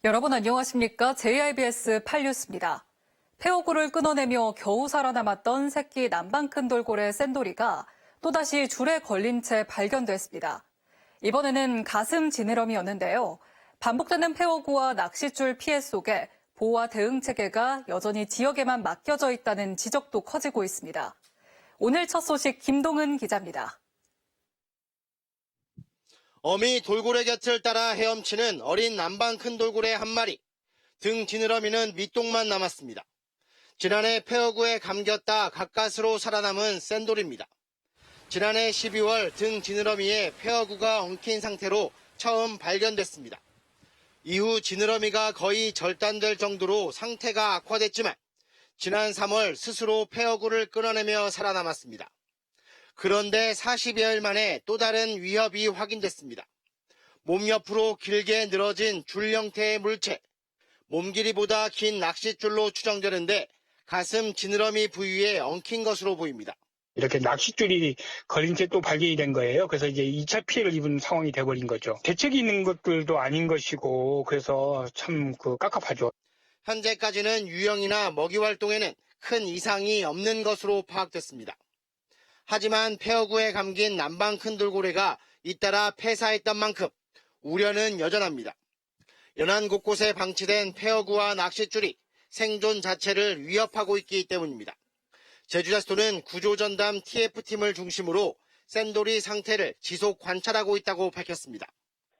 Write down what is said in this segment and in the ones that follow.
여러분 안녕하십니까? JIBS 8뉴스입니다. 폐허구를 끊어내며 겨우 살아남았던 새끼 남방 큰 돌고래 샌돌이가 또다시 줄에 걸린 채 발견됐습니다. 이번에는 가슴 지느러미였는데요. 반복되는 폐허구와 낚싯줄 피해 속에 보호와 대응 체계가 여전히 지역에만 맡겨져 있다는 지적도 커지고 있습니다. 오늘 첫 소식 김동은 기자입니다. 어미 돌고래 곁을 따라 헤엄치는 어린 남방 큰 돌고래 한 마리. 등 지느러미는 밑동만 남았습니다. 지난해 폐허구에 감겼다 가까스로 살아남은 샌돌입니다. 지난해 12월 등 지느러미에 폐허구가 엉킨 상태로 처음 발견됐습니다. 이후 지느러미가 거의 절단될 정도로 상태가 악화됐지만 지난 3월 스스로 폐허구를 끊어내며 살아남았습니다. 그런데 40여일 만에 또 다른 위협이 확인됐습니다. 몸 옆으로 길게 늘어진 줄 형태의 물체, 몸 길이보다 긴 낚싯줄로 추정되는데 가슴 지느러미 부위에 엉킨 것으로 보입니다. 이렇게 낚싯줄이 걸린 채 또 발견이 된 거예요. 그래서 이제 2차 피해를 입은 상황이 돼버린 거죠. 대책이 있는 것들도 아닌 것이고 그래서 참 깝깝하죠. 현재까지는 유영이나 먹이 활동에는 큰 이상이 없는 것으로 파악됐습니다. 하지만 폐허구에 감긴 남방 큰 돌고래가 잇따라 폐사했던 만큼 우려는 여전합니다. 연안 곳곳에 방치된 폐허구와 낚싯줄이 생존 자체를 위협하고 있기 때문입니다. 제주자수도는 구조전담 TF팀을 중심으로 샌돌이 상태를 지속 관찰하고 있다고 밝혔습니다.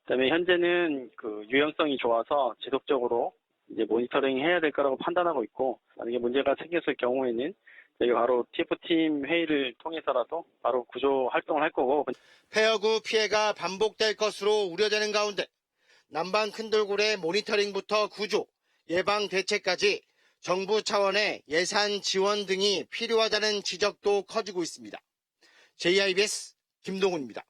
그다음에 현재는 유연성이 좋아서 지속적으로 이제 모니터링 해야 될 거라고 판단하고 있고, 만약에 문제가 생겼을 경우에는 저희가 바로 TF팀 회의를 통해서라도 바로 구조 활동을 할 거고. 폐허구 피해가 반복될 것으로 우려되는 가운데 남방 큰 돌고래 모니터링부터 구조, 예방 대책까지 정부 차원의 예산 지원 등이 필요하다는 지적도 커지고 있습니다. JIBS 김동훈입니다.